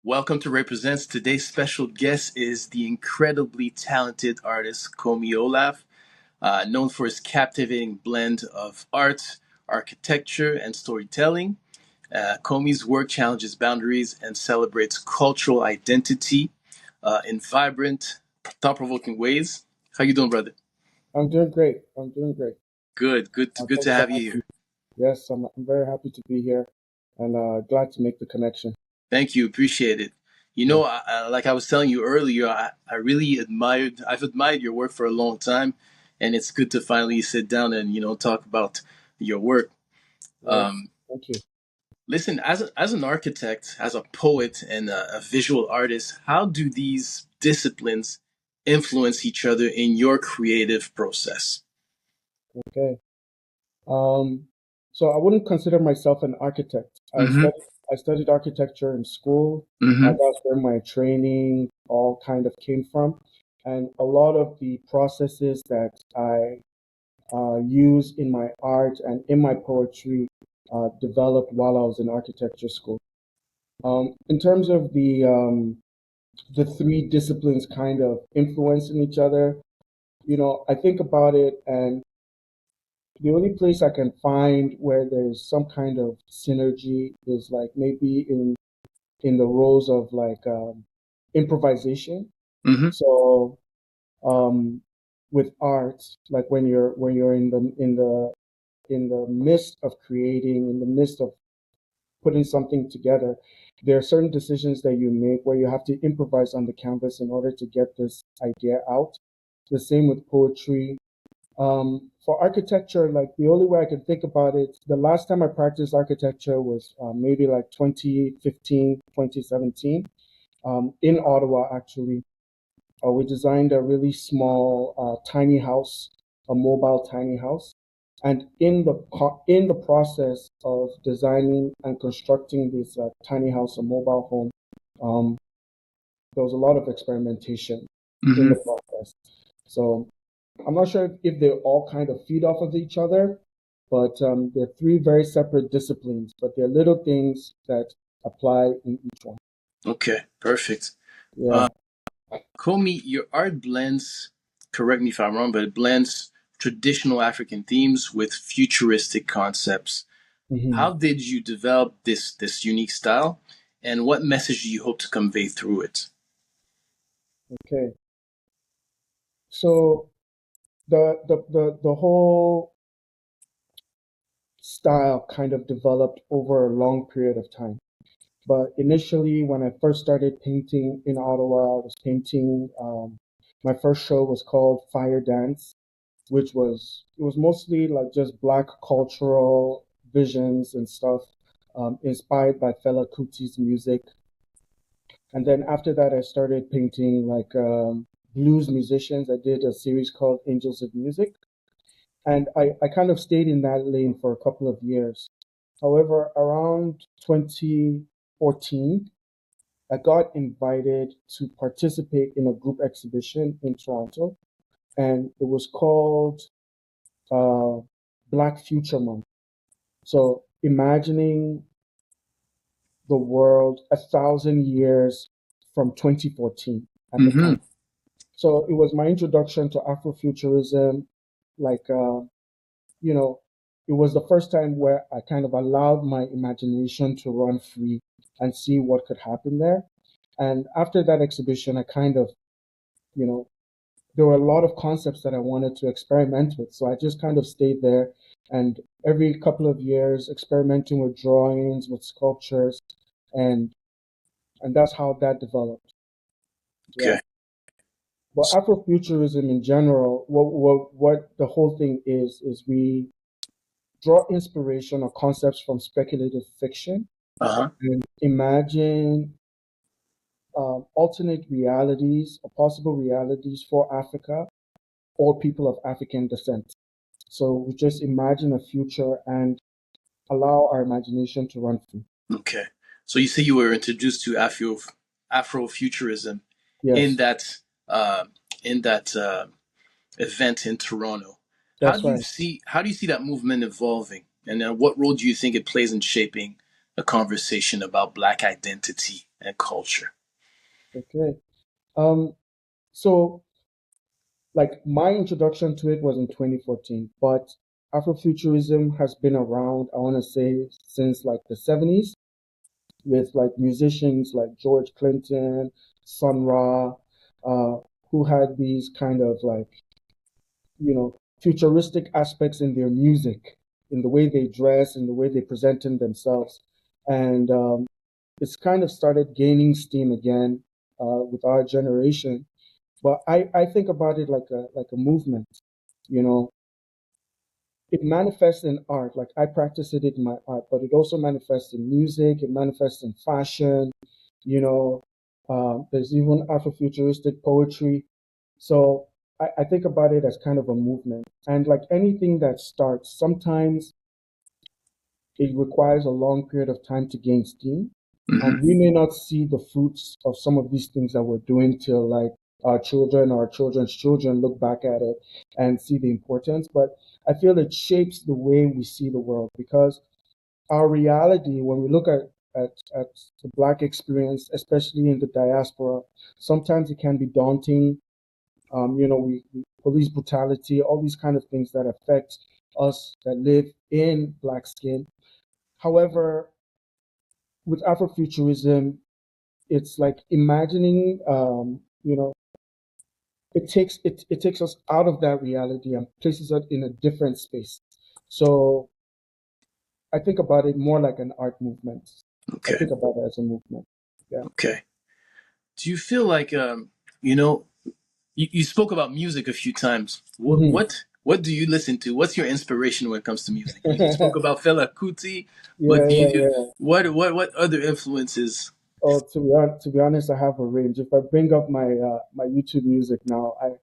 Welcome to Represents. Today's special guest is the incredibly talented artist Komi Olaf, known for his captivating blend of art, architecture, and storytelling. Komi's work challenges boundaries and celebrates cultural identity in vibrant, thought-provoking ways. How you doing, brother? I'm doing great. I'm doing great. Good to Thanks for have you having me. here. Yes, I'm very happy to be here and glad to make the connection. Thank you. Appreciate it. Yeah. Like I was telling you earlier, I've admired your work for a long time, and it's good to finally sit down and, talk about your work. Yes. Um, Thank you. Listen, as an architect, as a poet, and a visual artist, how do these disciplines influence each other in your creative process? Okay. Um, so I wouldn't consider myself an architect. Mm-hmm. I studied architecture in school. Mm-hmm. That's where my training all kind of came from. And a lot of the processes that I use in my art and in my poetry developed while I was in architecture school. In terms of the three disciplines kind of influencing each other, I think about it, and the only place I can find where there's some kind of synergy is like maybe in the roles of like improvisation. Mm-hmm. So um, with art, like when you're in the midst of creating, in the midst of putting something together, there are certain decisions that you make where you have to improvise on the canvas in order to get this idea out. The same with poetry. For architecture, like the only way I can think about it, the last time I practiced architecture was maybe like 2015, 2017, in Ottawa, actually. We designed a really small, tiny house, a mobile tiny house. And in the process of designing and constructing this tiny house, a mobile home, um, there was a lot of experimentation in Mm-hmm. the process. So I'm not sure if they all kind of feed off of each other, but they're three very separate disciplines, but they're little things that apply in each one. Okay, perfect. Yeah. Komi, your art blends, correct me if I'm wrong, but it blends traditional African themes with futuristic concepts. Hmm. How did you develop this unique style, and what message do you hope to convey through it? Okay. So the whole style kind of developed over a long period of time. But initially, when I first started painting in Ottawa, I was painting. My first show was called Fire Dance, which was it was mostly like just black cultural visions and stuff, inspired by Fela Kuti's music. And then after that, I started painting like blues musicians. I did a series called Angels of Music, and I kind of stayed in that lane for a couple of years. However, around 2014, I got invited to participate in a group exhibition in Toronto, and it was called uh, Black Future Month. So imagining the world 1,000 years from 2014 at the Mm-hmm. time. So it was my introduction to Afrofuturism. Like, you know, it was the first time where I kind of allowed my imagination to run free and see what could happen there. And after that exhibition, I kind of, you know, there were a lot of concepts that I wanted to experiment with. So I just kind of stayed there and every couple of years experimenting with drawings, with sculptures, and and that's how that developed. Yeah. Okay. But Afrofuturism in general, what the whole thing is we draw inspiration or concepts from speculative fiction Uh-huh. and imagine alternate realities or possible realities for Africa or people of African descent. So we just imagine a future and allow our imagination to run free. Okay. So you say you were introduced to Afrofuturism in Yes, that uh, in that event in Toronto. that's right. How do you see that movement evolving, and what role do you think it plays in shaping a conversation about Black identity and culture. Okay. Um, so like my introduction to it was in 2014, but Afrofuturism has been around, I want to say, since like the 70s with like musicians like George Clinton, Sun Ra, uh, who had these kind of like, futuristic aspects in their music, in the way they dress, in the way they presented themselves. And it's kind of started gaining steam again with our generation. But I think about it like a movement, you know. It manifests in art. Like I practice it in my art, but it also manifests in music. It manifests in fashion. You know, there's even Afrofuturistic poetry. So I think about it as kind of a movement. And like anything that starts, sometimes it requires a long period of time to gain steam. And Mm-hmm. we may not see the fruits of some of these things that we're doing till like our children or our children's children look back at it and see the importance. But I feel it shapes the way we see the world because our reality, when we look at the Black experience, especially in the diaspora, sometimes it can be daunting. We police brutality, all these kind of things that affect us that live in Black skin. However, with Afrofuturism, it's like imagining, it takes us out of that reality and places us in a different space. So I think about it more like an art movement. I Okay. think about it as a movement. Yeah. Okay. Do you feel like you know you spoke about music a few times. Hmm. What do you listen to? What's your inspiration when it comes to music? You spoke about Fela Kuti, but Yeah, do yeah, you yeah. what other influences? Oh, to be honest, I have a range. If I bring up my YouTube music now, it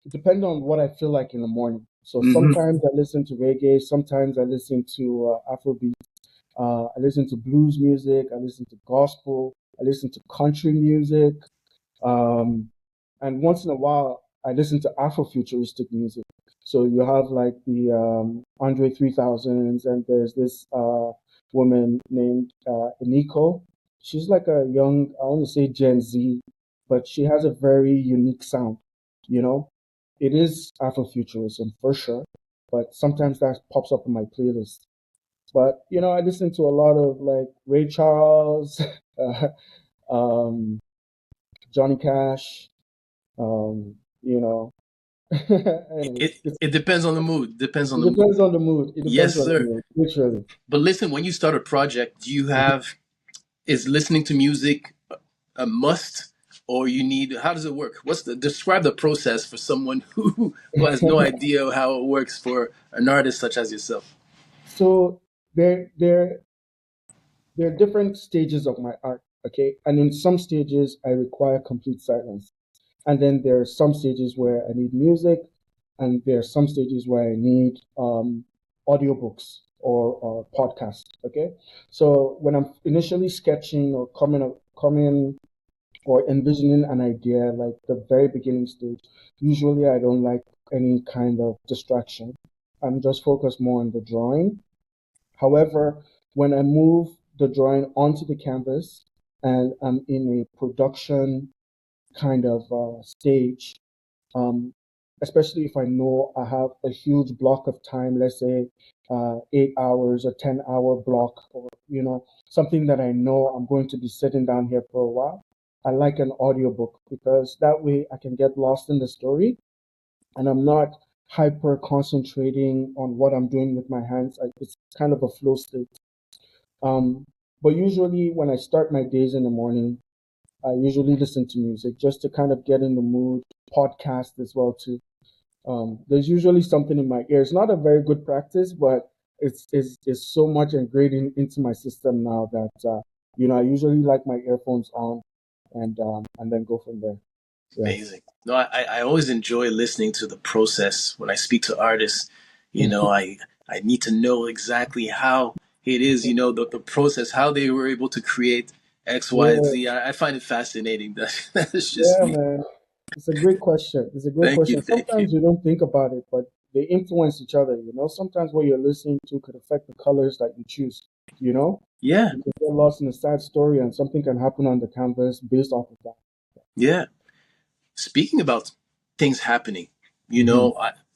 depends on what I feel like in the morning. So Mm-hmm. sometimes I listen to reggae, sometimes I listen to Afrobeat, I listen to blues music, I listen to gospel, I listen to country music, um, and once in a while I listen to Afrofuturistic music. So you have like the Andre 3000s, and there's this woman named Eniko. She's like a young, I want to say Gen Z, but she has a very unique sound. You know, it is Afrofuturism for sure, but sometimes that pops up in my playlist. But I listen to a lot of like Ray Charles, uh, um, Johnny Cash. Um, you know, It anyways, it depends on the mood. Depends on it the mood. depends on the mood. It depends Yes, on the sir. mood, literally. But listen, when you start a project, do you have is listening to music a must, or you need? How does it work? What's the describe the process for someone who has no idea how it works for an artist such as yourself? So there are different stages of my art, okay? And in some stages, I require complete silence. And then there are some stages where I need music, and there are some stages where I need audiobooks or podcasts, okay? So when I'm initially sketching or coming or envisioning an idea, like the very beginning stage, usually I don't like any kind of distraction. I'm just focused more on the drawing. However, when I move the drawing onto the canvas and I'm in a production kind of stage, um, especially if I know I have a huge block of time, let's say 8 hours or 10-hour block, or something that I know I'm going to be sitting down here for a while. I like an audiobook because that way I can get lost in the story and I'm not hyper concentrating on what I'm doing with my hands. It's kind of a flow state. Um, but usually when I start my days in the morning, I usually listen to music just to kind of get in the mood. Podcast as well too. There's usually something in my ears. Not a very good practice, but it's so much ingrained into my system now that I usually like my earphones on and then go from there. Yeah. Amazing. No, I always enjoy listening to the process when I speak to artists. I need to know exactly how it is, the process, how they were able to create X, Y, and Yeah, Z. I find it fascinating. That's just yeah, me. man. It's a great question. It's a great Thank you. question. Thank you. Sometimes you don't think about it, but they influence each other. Sometimes what you're listening to could affect the colors that you choose. you know? Yeah, You can get lost in a sad story and something can happen on the canvas based off of that. yeah. Speaking about things happening, Hmm.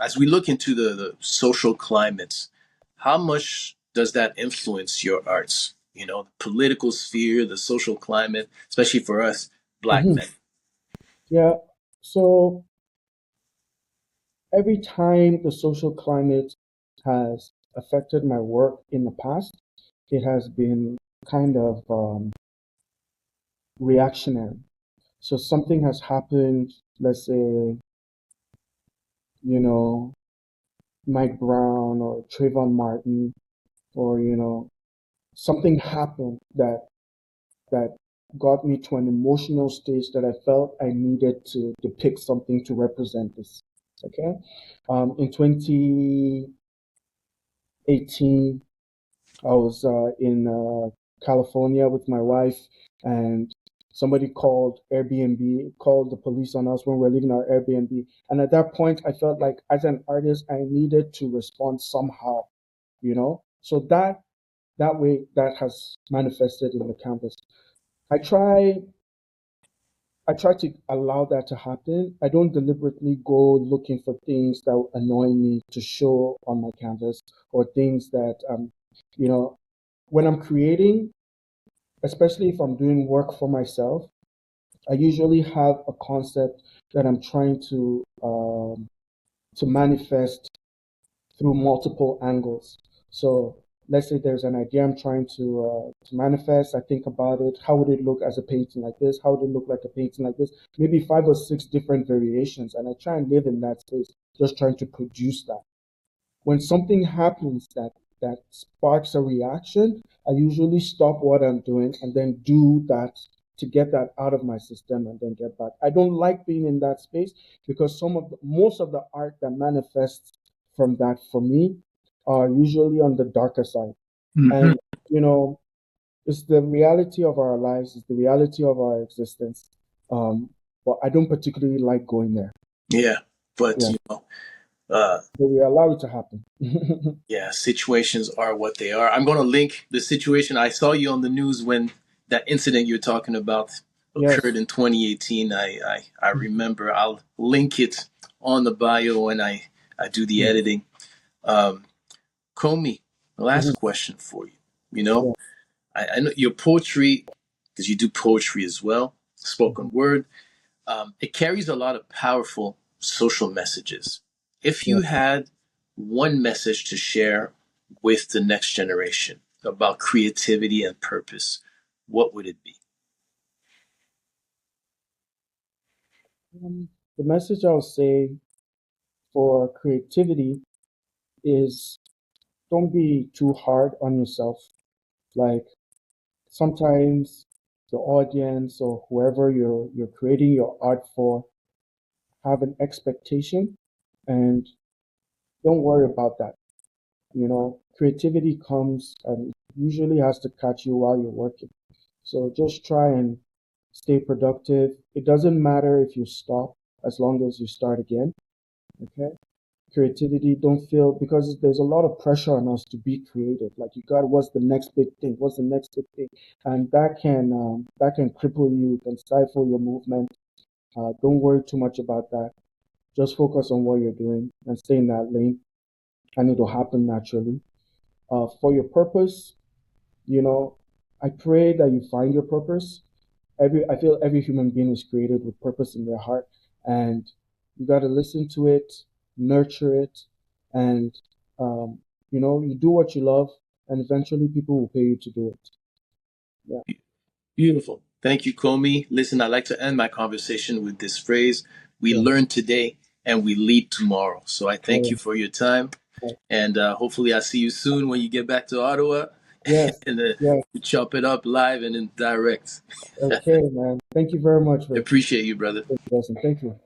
as we look into the social climates, how much does that influence your arts? The political sphere, the social climate, especially for us black Hmm. men. Yeah. So every time the social climate has affected my work in the past, it has been kind of reactionary. So something has happened, let's say, you know, Mike Brown or Trayvon Martin, or, something happened that got me to an emotional stage that I felt I needed to depict something to represent this. Okay. In 2018, I was in California with my wife, and somebody called Airbnb, called the police on us when we were leaving our Airbnb. And at that point, I felt like as an artist, I needed to respond somehow, So that way, that has manifested in the canvas. I try I try to allow that to happen. I don't deliberately go looking for things that will annoy me to show on my canvas, or things that you know, when I'm creating, especially if I'm doing work for myself, I usually have a concept that I'm trying to manifest through multiple angles. So let's say there's an idea I'm trying to manifest. I think about it. How would it look as a painting like this? How would it look like a painting like this? Maybe five or six different variations, and I try and live in that space, just trying to produce that. When something happens that sparks a reaction, I usually stop what I'm doing and then do that to get that out of my system and then get back. I don't like being in that space because most of the art that manifests from that for me are usually on the darker side. Hmm. And you know, it's the reality of our lives, it's the reality of our existence. Um, but I don't particularly like going there. Yeah, but Yeah, uh, but we allow it to happen. yeah, situations are what they are. I'm going to link the situation. I saw you on the news when that incident you're talking about occurred Yes. in 2018. I remember. I'll link it on the bio when I do the Mhm. editing. Um, Komi, last Mhm. question for you. You know, Yeah. I know your poetry, because you do poetry as well, spoken Mhm. word. It carries a lot of powerful social messages. If Yeah. you had one message to share with the next generation about creativity and purpose, what would it be? The message I'll say for creativity is don't be too hard on yourself. Like sometimes the audience or whoever you're creating your art for have an expectation, and don't worry about that. Creativity comes and usually has to catch you while you're working. So just try and stay productive. It doesn't matter if you stop as long as you start again. Okay. Creativity, don't feel, because there's a lot of pressure on us to be creative. Like you got, what's the next big thing? What's the next big thing? And that can cripple you, can stifle your movement. Don't worry too much about that. Just focus on what you're doing and stay in that lane, and it'll happen naturally. For your purpose, you know, I pray that you find your purpose. I feel every human being is created with purpose in their heart, and you got to listen to it, nurture it, and you do what you love, and eventually people will pay you to do it. Yeah. Beautiful. Thank you, Komi. Listen, I like to end my conversation with this phrase: we Sure. learn today and we lead tomorrow. So I thank All you for your time. right. And hopefully, I'll see you soon when you get back to Ottawa Yes. and Yes. we chop it up live and in direct. Okay, man. Thank you very much for Appreciate you, brother. the lesson. Thank you.